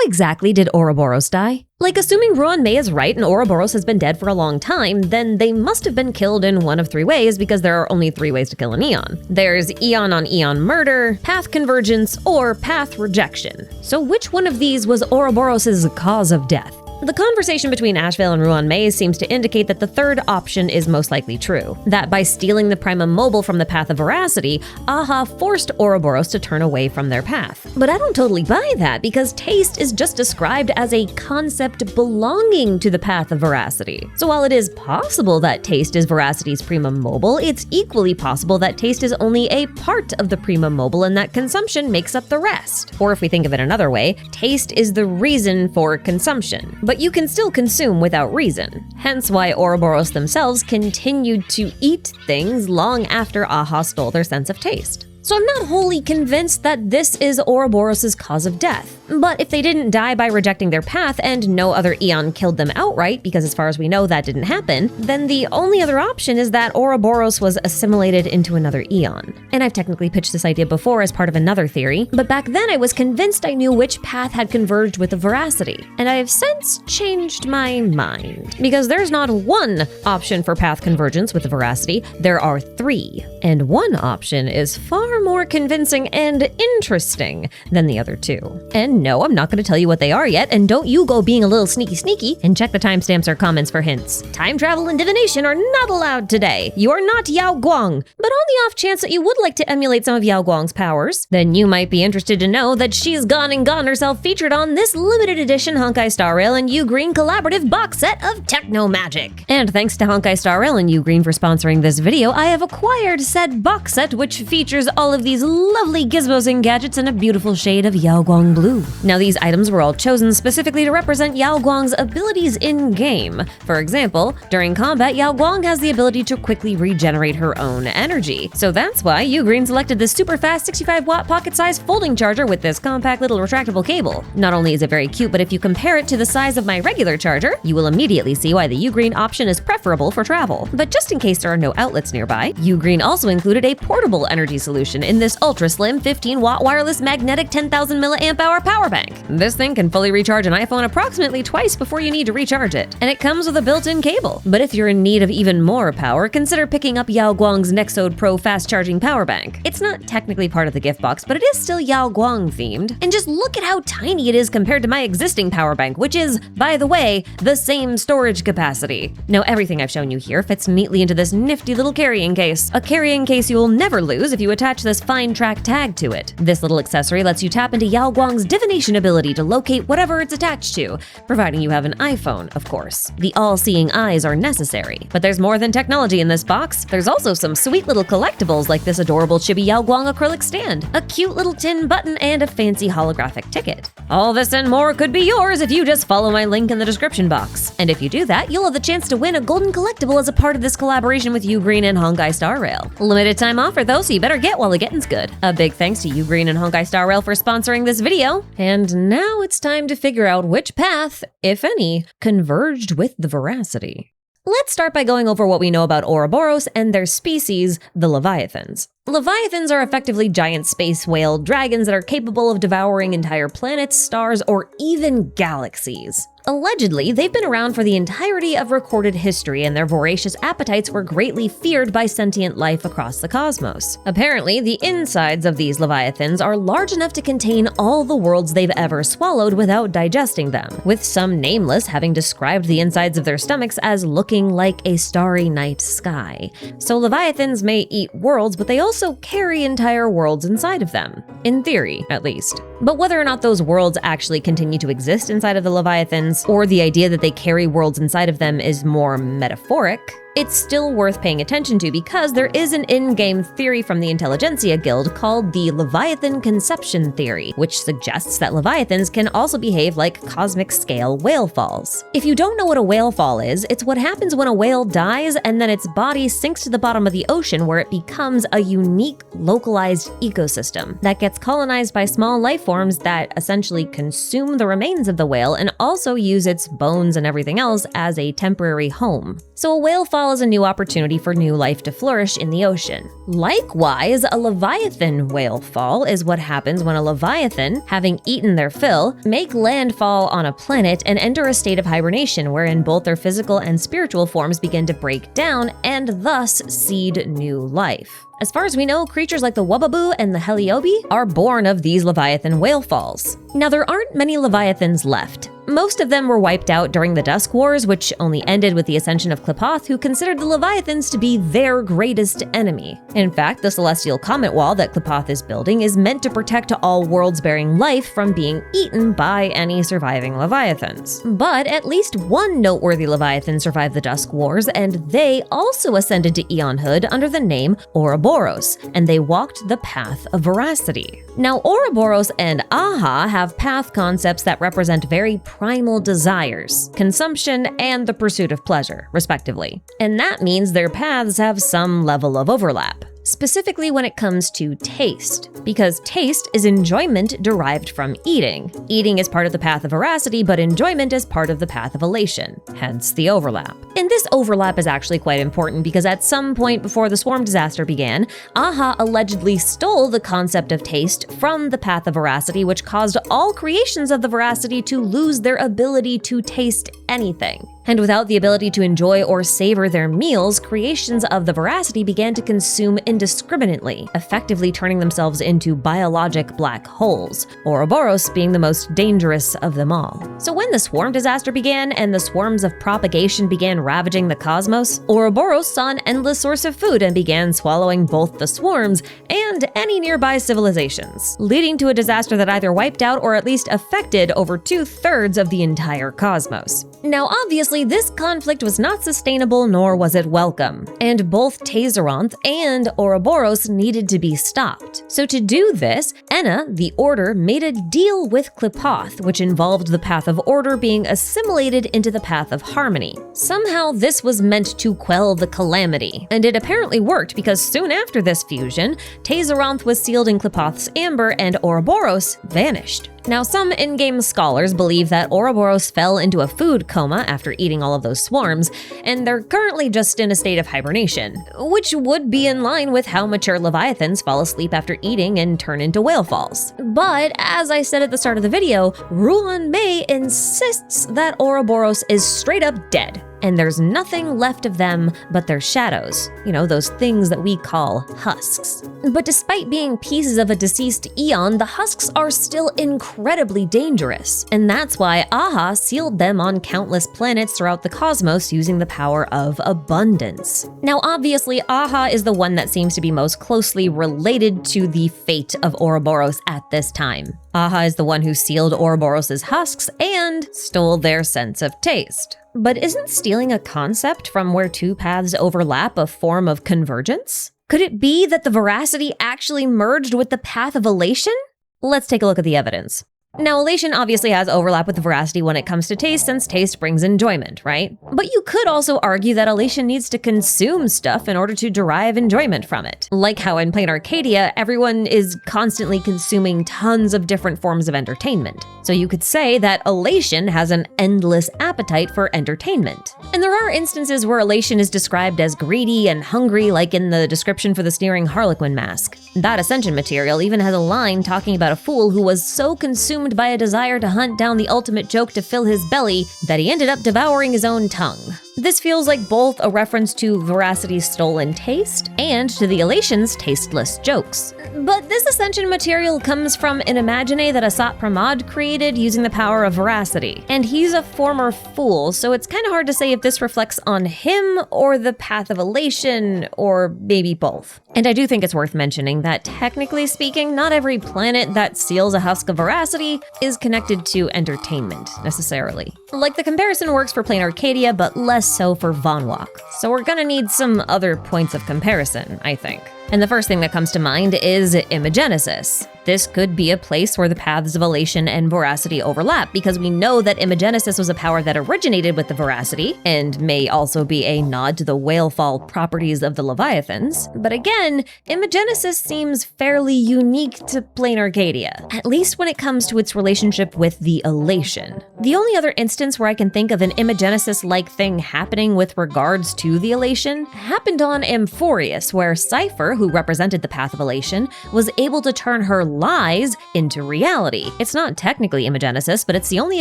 exactly did Oroboros die? Like, assuming Ruan Mei is right and Oroboros has been dead for a long time, then they must have been killed in one of 3 ways because there are only 3 ways to kill an Eon. There's Eon-on-Eon murder, path convergence, or path rejection. So which one of these was Ouroboros' cause of death? The conversation between Ashvale and Ruan Mei seems to indicate that the third option is most likely true. That by stealing the Prima Mobile from the path of Voracity, Aha forced Ouroboros to turn away from their path. But I don't totally buy that, because taste is just described as a concept belonging to the path of Voracity. So while it is possible that taste is Voracity's Prima Mobile, it's equally possible that taste is only a part of the Prima Mobile and that consumption makes up the rest. Or if we think of it another way, taste is the reason for consumption. But you can still consume without reason, hence why Ouroboros themselves continued to eat things long after Aha stole their sense of taste. So I'm not wholly convinced that this is Ouroboros' cause of death. But if they didn't die by rejecting their path and no other Eon killed them outright, because as far as we know that didn't happen, then the only other option is that Ouroboros was assimilated into another Eon. And I've technically pitched this idea before as part of another theory, but back then I was convinced I knew which path had converged with the Voracity. And I have since changed my mind. Because there's not one option for path convergence with the Voracity, there are 3. And one option is far more convincing and interesting than the other 2. And no, I'm not going to tell you what they are yet, and don't you go being a little sneaky and check the timestamps or comments for hints. Time travel and divination are not allowed today. You are not Yao Guang. But on the off chance that you would like to emulate some of Yao Guang's powers, then you might be interested to know that she's gone and gotten herself featured on this limited edition Honkai Star Rail and Ugreen collaborative box set of Techno Magic. And thanks to Honkai Star Rail and Ugreen for sponsoring this video, I have acquired said box set, which features all of these lovely gizmos and gadgets in a beautiful shade of Yao Guang blue. Now, these items were all chosen specifically to represent Yao Guang's abilities in-game. For example, during combat, Yao Guang has the ability to quickly regenerate her own energy. So that's why Ugreen selected this super fast 65-watt pocket-sized folding charger with this compact little retractable cable. Not only is it very cute, but if you compare it to the size of my regular charger, you will immediately see why the Ugreen option is preferable for travel. But just in case there are no outlets nearby, Ugreen also included a portable energy solution in this ultra-slim 15-watt wireless magnetic 10,000 mAh power bank. This thing can fully recharge an iPhone approximately twice before you need to recharge it, and it comes with a built-in cable. But if you're in need of even more power, consider picking up Yao Guang's Nexode Pro fast-charging power bank. It's not technically part of the gift box, but it is still Yao Guang themed. And just look at how tiny it is compared to my existing power bank, which is, by the way, the same storage capacity. Now, everything I've shown you here fits neatly into this nifty little carrying case. A carrying case you will never lose if you attach this fine track tag to it. This little accessory lets you tap into Yao Guang's divination ability to locate whatever it's attached to, providing you have an iPhone, of course. The all-seeing eyes are necessary. But there's more than technology in this box. There's also some sweet little collectibles like this adorable chibi Yao Guang acrylic stand, a cute little tin button, and a fancy holographic ticket. All this and more could be yours if you just follow my link in the description box. And if you do that, you'll have the chance to win a golden collectible as a part of this collaboration with Ugreen and Honkai Star Rail. Limited time offer though, so you better get while the getting's good. A big thanks to Ugreen and Honkai Star Rail for sponsoring this video. And now it's time to figure out which path, if any, converged with the Voracity. Let's start by going over what we know about Ouroboros and their species, the Leviathans. Leviathans are effectively giant space whale dragons that are capable of devouring entire planets, stars, or even galaxies. Allegedly, they've been around for the entirety of recorded history, and their voracious appetites were greatly feared by sentient life across the cosmos. Apparently, the insides of these leviathans are large enough to contain all the worlds they've ever swallowed without digesting them, with some nameless having described the insides of their stomachs as looking like a starry night sky. So leviathans may eat worlds, but they also carry entire worlds inside of them. In theory, at least. But whether or not those worlds actually continue to exist inside of the leviathans, or the idea that they carry worlds inside of them is more metaphoric, it's still worth paying attention to because there is an in-game theory from the Intelligentsia Guild called the Leviathan Conception Theory, which suggests that Leviathans can also behave like cosmic-scale whale falls. If you don't know what a whale fall is, it's what happens when a whale dies and then its body sinks to the bottom of the ocean where it becomes a unique, localized ecosystem that gets colonized by small life forms that essentially consume the remains of the whale and also use its bones and everything else as a temporary home. So a whale fall well as a new opportunity for new life to flourish in the ocean. Likewise, a leviathan whale fall is what happens when a leviathan, having eaten their fill, make landfall on a planet and enter a state of hibernation wherein both their physical and spiritual forms begin to break down and thus seed new life. As far as we know, creatures like the Wubaboo and the Heliobi are born of these leviathan whale falls. Now, there aren't many leviathans left. Most of them were wiped out during the Dusk Wars, which only ended with the ascension of Qlipoth, who considered the leviathans to be their greatest enemy. In fact, the celestial comet wall that Qlipoth is building is meant to protect all worlds-bearing life from being eaten by any surviving leviathans. But at least one noteworthy leviathan survived the Dusk Wars, and they also ascended to Eonhood under the name Oroboros, and they walked the path of Voracity. Now, Oroboros and Aha have path concepts that represent very primal desires, consumption, and the pursuit of pleasure, respectively. And that means their paths have some level of overlap. Specifically when it comes to taste, because taste is enjoyment derived from eating. Eating is part of the path of Voracity, but enjoyment is part of the path of elation, hence the overlap. And this overlap is actually quite important because at some point before the swarm disaster began, Aha allegedly stole the concept of taste from the path of Voracity, which caused all creations of the Voracity to lose their ability to taste anything. And without the ability to enjoy or savor their meals, creations of the Voracity began to consume indiscriminately, effectively turning themselves into biologic black holes, Oroboros being the most dangerous of them all. So when the swarm disaster began and the swarms of propagation began ravaging the cosmos, Oroboros saw an endless source of food and began swallowing both the swarms and any nearby civilizations, leading to a disaster that either wiped out or at least affected over 2/3 of the entire cosmos. Now, obviously, this conflict was not sustainable nor was it welcome, and both Tazeronth and Oroboros needed to be stopped. So to do this, Enna, the Order, made a deal with Qlipoth, which involved the path of order being assimilated into the path of harmony. Somehow this was meant to quell the calamity, and it apparently worked because soon after this fusion, Tazeronth was sealed in Qlipoth's amber and Oroboros vanished. Now, some in-game scholars believe that Oroboros fell into a food coma after eating all of those swarms, and they're currently just in a state of hibernation, which would be in line with how mature leviathans fall asleep after eating and turn into whale falls. But, as I said at the start of the video, Ruan Mei insists that Oroboros is straight up dead, and there's nothing left of them but their shadows. You know, those things that we call husks. But despite being pieces of a deceased Eon, the husks are still incredibly dangerous, and that's why Aha sealed them on countless planets throughout the cosmos using the power of abundance. Now, obviously, Aha is the one that seems to be most closely related to the fate of Oroboros at this time. Aha is the one who sealed Oroboros' husks and stole their sense of taste. But isn't stealing a concept from where two paths overlap a form of convergence? Could it be that the Voracity actually merged with the path of elation? Let's take a look at the evidence. Now, elation obviously has overlap with the Voracity when it comes to taste, since taste brings enjoyment, right? But you could also argue that elation needs to consume stuff in order to derive enjoyment from it. Like how in plain Arcadia, everyone is constantly consuming tons of different forms of entertainment. So you could say that elation has an endless appetite for entertainment. And there are instances where elation is described as greedy and hungry, like in the description for the sneering Harlequin mask. That Ascension material even has a line talking about a fool who was so consumed by a desire to hunt down the ultimate joke to fill his belly that he ended up devouring his own tongue. This feels like both a reference to Voracity's stolen taste and to the Elation's tasteless jokes. But this Ascension material comes from an imagine that Asat Pramod created using the power of Voracity. And he's a former fool, so it's kind of hard to say if this reflects on him or the path of Elation, or maybe both. And I do think it's worth mentioning that technically speaking, not every planet that seals a husk of Voracity is connected to entertainment, necessarily. Like the comparison works for plain Arcadia, but less so for Vonwalk. So we're gonna need some other points of comparison, I think. And the first thing that comes to mind is Imogenesis. This could be a place where the paths of elation and voracity overlap, because we know that Imogenesis was a power that originated with the voracity, and may also be a nod to the whalefall properties of the Leviathans. But again, Imogenesis seems fairly unique to plain Arcadia, at least when it comes to its relationship with the elation. The only other instance where I can think of an Imogenesis-like thing happening with regards to the elation happened on Amphorius, where Cypher, who represented the path of elation, was able to turn her lies into reality. It's not technically Imogenesis, but it's the only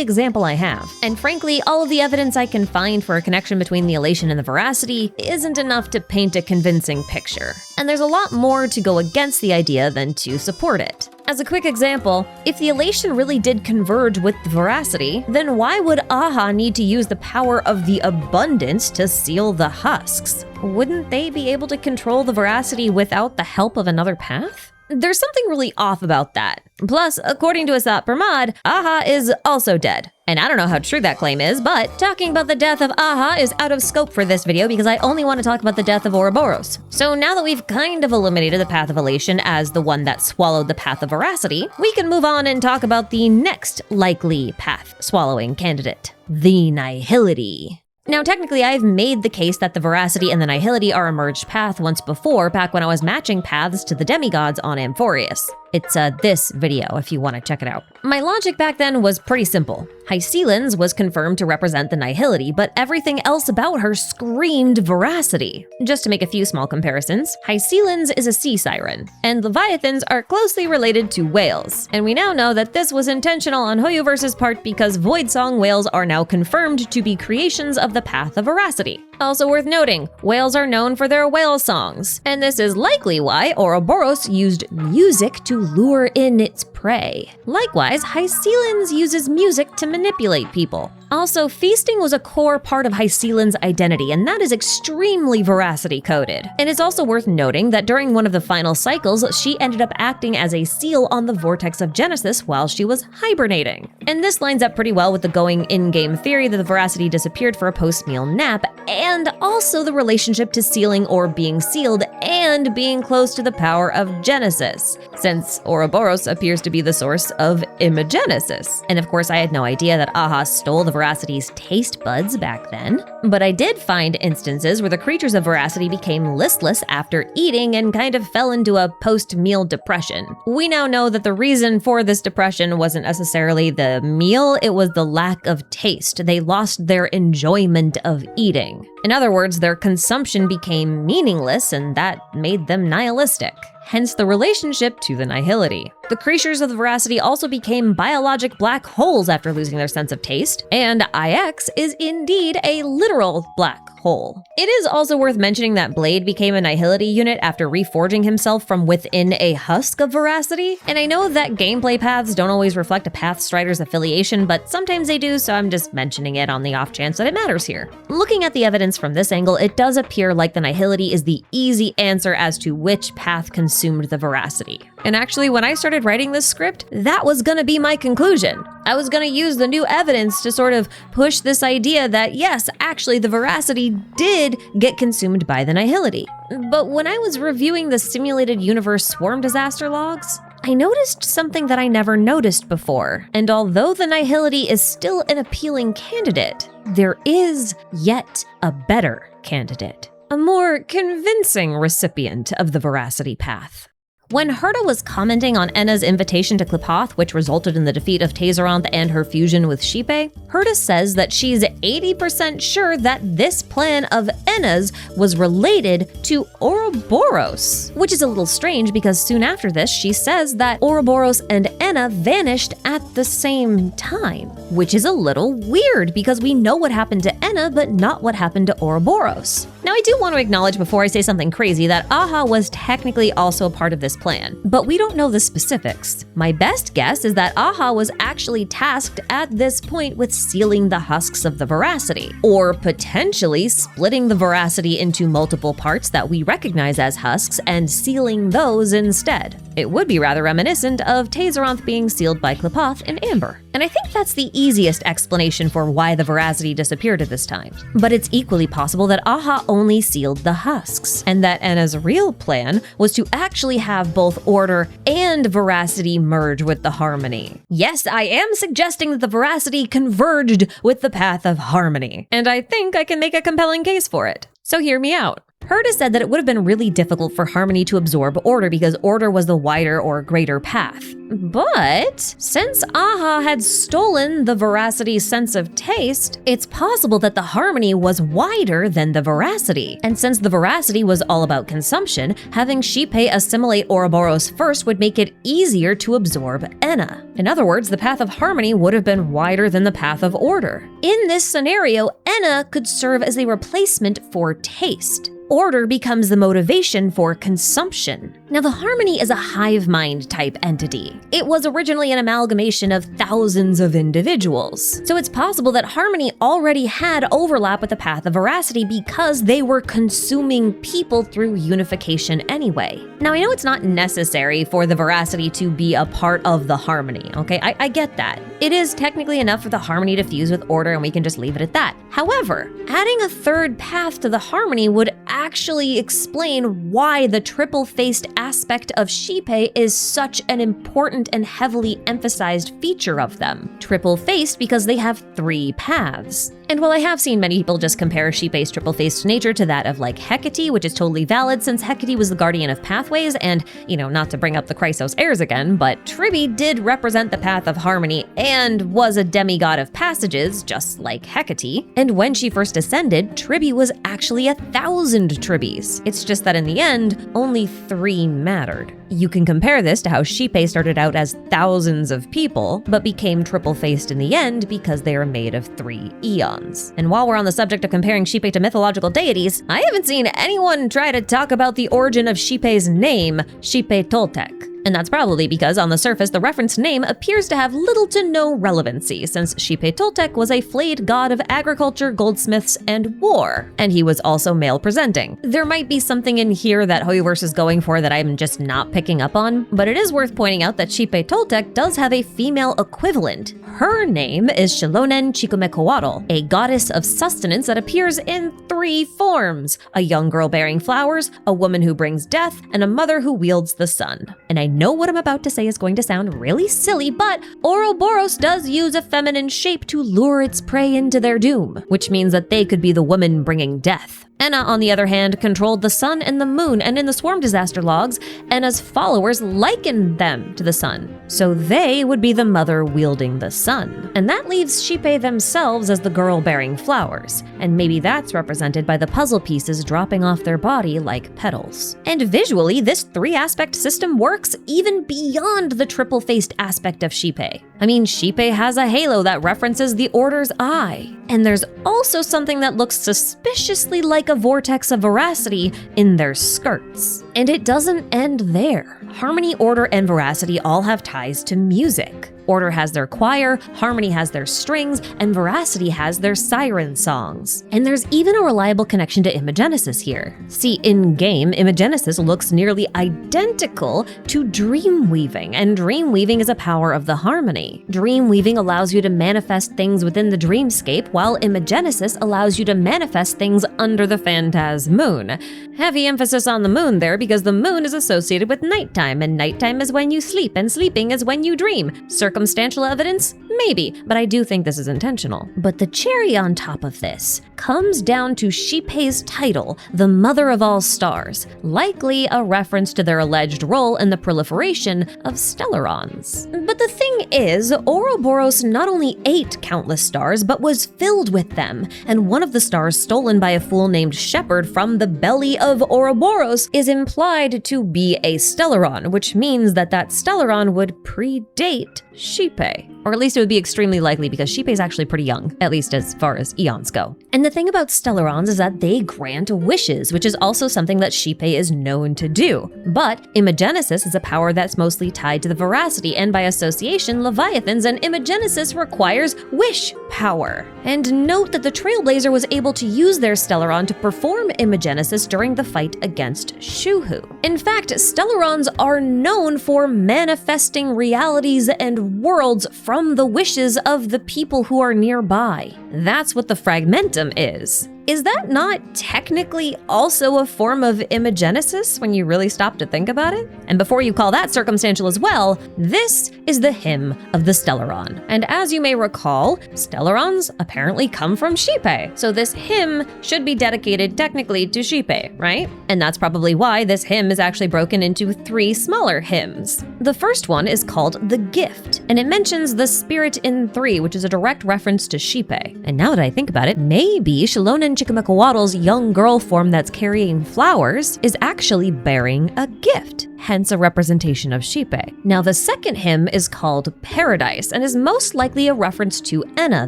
example I have. And frankly, all of the evidence I can find for a connection between the elation and the voracity isn't enough to paint a convincing picture. And there's a lot more to go against the idea than to support it. As a quick example, if the elation really did converge with the voracity, then why would Aha need to use the power of the abundance to seal the husks? Wouldn't they be able to control the voracity without the help of another path? There's something really off about that. Plus, according to Asat Pramod, Aha is also dead. And I don't know how true that claim is, but talking about the death of Aha is out of scope for this video because I only want to talk about the death of Oroboros. So now that we've kind of eliminated the path of elation as the one that swallowed the path of voracity, we can move on and talk about the next likely path swallowing candidate, the nihility. Now, technically, I've made the case that the voracity and the nihility are a merged path once before, back when I was matching paths to the demigods on Amphorius. It's this video if you want to check it out. My logic back then was pretty simple. Hycelens was confirmed to represent the nihility, but everything else about her screamed voracity. Just to make a few small comparisons, Hycelens is a sea siren, and Leviathans are closely related to whales. And we now know that this was intentional on Hoyoverse's part because Voidsong whales are now confirmed to be creations of the path of voracity. Also worth noting, whales are known for their whale songs, and this is likely why Oroboros used music to lure in its prey. Likewise, Hycelens uses music to manipulate people. Also, feasting was a core part of Hycelens' identity, and that is extremely voracity coded. And it's also worth noting that during one of the final cycles, she ended up acting as a seal on the vortex of Genesis while she was hibernating. And this lines up pretty well with the going in-game theory that the voracity disappeared for a post-meal nap, and also the relationship to sealing or being sealed and being close to the power of Genesis, since Oroboros appears to be the source of Imogenesis. And of course, I had no idea that Aha stole the voracity's taste buds back then. But I did find instances where the creatures of voracity became listless after eating and kind of fell into a post-meal depression. We now know that the reason for this depression wasn't necessarily the meal, it was the lack of taste. They lost their enjoyment of eating. In other words, their consumption became meaningless, and that made them nihilistic. Hence the relationship to the nihility. The creatures of the voracity also became biologic black holes after losing their sense of taste, and IX is indeed a literal black hole. It is also worth mentioning that Blade became a nihility unit after reforging himself from within a husk of voracity, and I know that gameplay paths don't always reflect a path strider's affiliation, but sometimes they do, so I'm just mentioning it on the off chance that it matters here. Looking at the evidence from this angle, it does appear like the nihility is the easy answer as to which path consumed the voracity. And actually, when I started writing this script, that was gonna be my conclusion. I was gonna use the new evidence to sort of push this idea that yes, actually the voracity did get consumed by the nihility. But when I was reviewing the simulated universe swarm disaster logs, I noticed something that I never noticed before. And although the nihility is still an appealing candidate, there is yet a better candidate, a more convincing recipient of the voracity path. When Herta was commenting on Enna's invitation to Qlipoth, which resulted in the defeat of Tazeranth and her fusion with Xipe, Herta says that she's 80% sure that this plan of Enna's was related to Oroboros, which is a little strange because soon after this she says that Oroboros and Enna vanished at the same time, which is a little weird because we know what happened to Enna but not what happened to Oroboros. Now I do want to acknowledge before I say something crazy that Aha was technically also a part of this plan, but we don't know the specifics. My best guess is that Aha was actually tasked at this point with sealing the husks of the voracity, or potentially splitting the voracity into multiple parts that we recognize as husks and sealing those instead. It would be rather reminiscent of Tazeronth being sealed by Qlipoth in amber. And I think that's the easiest explanation for why the Voracity disappeared at this time. But it's equally possible that Aha only sealed the husks, and that Enna's real plan was to actually have both Order and Voracity merge with the Harmony. Yes, I am suggesting that the Voracity converged with the path of Harmony, and I think I can make a compelling case for it. So hear me out. Herta said that it would have been really difficult for Harmony to absorb Order because Order was the wider or greater path. But since Aha had stolen the Voracity's sense of taste, it's possible that the Harmony was wider than the Voracity. And since the Voracity was all about consumption, having Xipe assimilate Oroboros first would make it easier to absorb Enna. In other words, the path of Harmony would have been wider than the path of Order. In this scenario, Enna could serve as a replacement for taste. Order becomes the motivation for consumption. Now, the Harmony is a hive mind type entity. It was originally an amalgamation of thousands of individuals. So it's possible that Harmony already had overlap with the path of Voracity because they were consuming people through unification anyway. Now, I know it's not necessary for the Voracity to be a part of the Harmony, okay? I get that. It is technically enough for the Harmony to fuse with Order and we can just leave it at that. However, adding a third path to the Harmony would actually explain why the triple-faced aspect of Xipe is such an important and heavily emphasized feature of them. Triple-faced because they have 3 paths. And while I have seen many people just compare Xipe's triple-faced nature to that of like Hecate, which is totally valid since Hecate was the guardian of pathways and, not to bring up the Chrysos heirs again, but Tribi did represent the path of Harmony and was a demigod of passages, just like Hecate. And when she first ascended, Tribi was actually 1,000 Tribis. It's just that in the end, only 3 mattered. You can compare this to how Xipe started out as thousands of people, but became triple-faced in the end because they are made of 3 eons. And while we're on the subject of comparing Xipe to mythological deities, I haven't seen anyone try to talk about the origin of Xipe's name, Xipe Toltec. And that's probably because on the surface, the referenced name appears to have little to no relevancy, since Xipe Toltec was a flayed god of agriculture, goldsmiths, and war, and he was also male-presenting. There might be something in here that Hoyoverse is going for that I'm just not picking up on, but it is worth pointing out that Xipe Toltec does have a female equivalent. Her name is Xilonen Chikumekoatl, a goddess of sustenance that appears in 3 forms: a young girl bearing flowers, a woman who brings death, and a mother who wields the sun. And I know what I'm about to say is going to sound really silly, but Oroboros does use a feminine shape to lure its prey into their doom, which means that they could be the woman bringing death. Enna, on the other hand, controlled the sun and the moon, and in the Swarm Disaster logs, Enna's followers likened them to the sun, so they would be the mother wielding the sun. And that leaves Xipe themselves as the girl bearing flowers, and maybe that's represented by the puzzle pieces dropping off their body like petals. And visually, this 3-aspect system works even beyond the triple-faced aspect of Xipe. I mean, Xipe has a halo that references the Order's eye, and there's also something that looks suspiciously like a vortex of Voracity in their skirts. And it doesn't end there. Harmony, Order, and Voracity all have ties to music. Order has their choir, Harmony has their strings, and Voracity has their siren songs. And there's even a reliable connection to Imagenesis here. See, in-game, Imagenesis looks nearly identical to dreamweaving, and dreamweaving is a power of the Harmony. Dreamweaving allows you to manifest things within the dreamscape, while Imagenesis allows you to manifest things under the phantasmoon. Heavy emphasis on the moon there because the moon is associated with nighttime, and nighttime is when you sleep, and sleeping is when you dream. Circumstantial evidence? Maybe, but I do think this is intentional. But the cherry on top of this comes down to Xipe's title, the Mother of All Stars, likely a reference to their alleged role in the proliferation of stellarons. But the thing is, Oroboros not only ate countless stars, but was filled with them, and one of the stars stolen by a fool named Shepherd from the belly of Oroboros is implied to be a stellaron, which means that that stellaron would predate Xipe. Or at least it would be extremely likely because Xipe is actually pretty young, at least as far as eons go. And the thing about Stellarons is that they grant wishes, which is also something that Xipe is known to do. But Imagenesis is a power that's mostly tied to the Voracity, and by association, Leviathans and Imagenesis requires wish power. And note that the Trailblazer was able to use their Stellaron to perform Imagenesis during the fight against Shuhu. In fact, Stellarons are known for manifesting realities and worlds from the wishes of the people who are nearby. That's what the Fragmentum is. Is that not technically also a form of Imagenesis when you really stop to think about it? And before you call that circumstantial as well, this is the hymn of the Stellaron. And as you may recall, Stellarons apparently come from Xipe. So this hymn should be dedicated technically to Xipe, right? And that's probably why this hymn is actually broken into 3 smaller hymns. The first one is called The Gift, and it mentions the Spirit in 3, which is a direct reference to Xipe. And now that I think about it, maybe Shilonen Chickamacawattl's young girl form that's carrying flowers is actually bearing a gift, hence a representation of Xipe. Now the second hymn is called Paradise and is most likely a reference to Enna,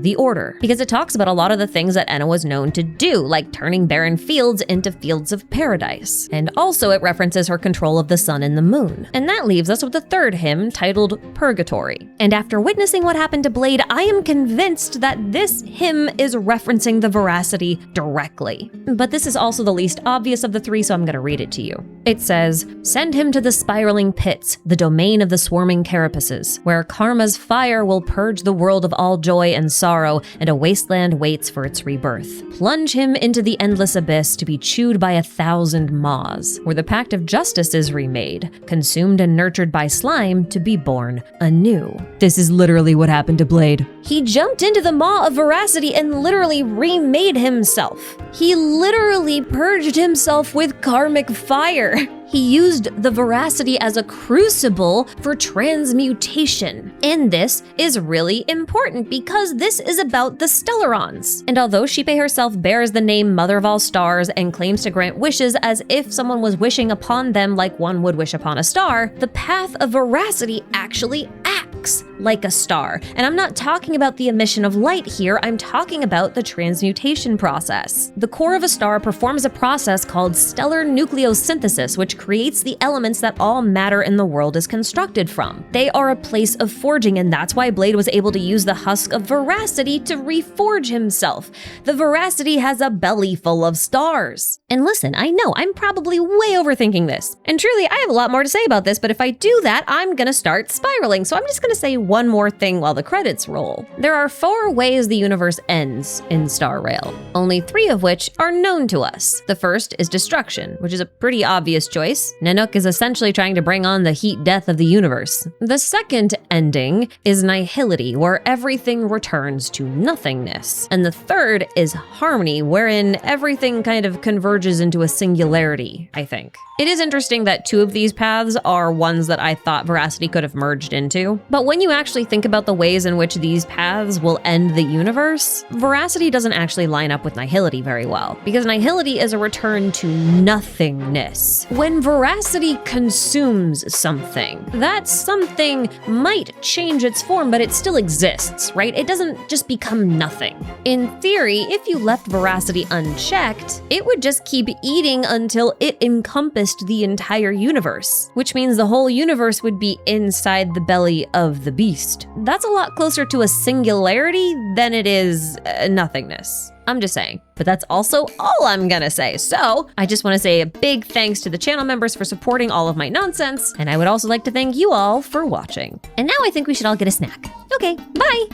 the Order, because it talks about a lot of the things that Enna was known to do, like turning barren fields into fields of paradise. And also it references her control of the sun and the moon. And that leaves us with the third hymn titled Purgatory. And after witnessing what happened to Blade, I am convinced that this hymn is referencing the Voracity directly. But this is also the least obvious of the 3, so I'm gonna read it to you. It says, "Send him to the spiraling pits, the domain of the swarming carapaces, where karma's fire will purge the world of all joy and sorrow, and a wasteland waits for its rebirth. Plunge him into the endless abyss to be chewed by 1,000 maws, where the pact of justice is remade, consumed and nurtured by slime to be born anew." This is literally what happened to Blade. He jumped into the maw of Voracity and literally remade himself. He literally purged himself with karmic fire. He used the Voracity as a crucible for transmutation. And this is really important because this is about the Stellarons. And although Xipe herself bears the name Mother of All Stars and claims to grant wishes as if someone was wishing upon them like one would wish upon a star, the path of Voracity actually acts like a star. And I'm not talking about the emission of light here, I'm talking about the transmutation process. The core of a star performs a process called stellar nucleosynthesis, which creates the elements that all matter in the world is constructed from. They are a place of forging, and that's why Blade was able to use the husk of Voracity to reforge himself. The Voracity has a belly full of stars. And listen, I know I'm probably way overthinking this. And truly, I have a lot more to say about this, but if I do that, I'm gonna start spiraling. So I'm just gonna say one more thing while the credits roll. There are 4 ways the universe ends in Star Rail, only 3 of which are known to us. The first is destruction, which is a pretty obvious choice. Nanook is essentially trying to bring on the heat death of the universe. The second ending is nihility, where everything returns to nothingness. And the third is harmony, wherein everything kind of converges into a singularity, I think. It is interesting that 2 of these paths are ones that I thought Voracity could have merged into. But when you actually think about the ways in which these paths will end the universe, Voracity doesn't actually line up with nihility very well, because nihility is a return to nothingness. When Voracity consumes something, that something might change its form, but it still exists, right? It doesn't just become nothing. In theory, if you left Voracity unchecked, it would just keep eating until it encompassed the entire universe, which means the whole universe would be inside the belly of the beast. That's a lot closer to a singularity than it is nothingness. I'm just saying, but that's also all I'm gonna say. So I just wanna say a big thanks to the channel members for supporting all of my nonsense, and I would also like to thank you all for watching. And now I think we should all get a snack. Okay, bye!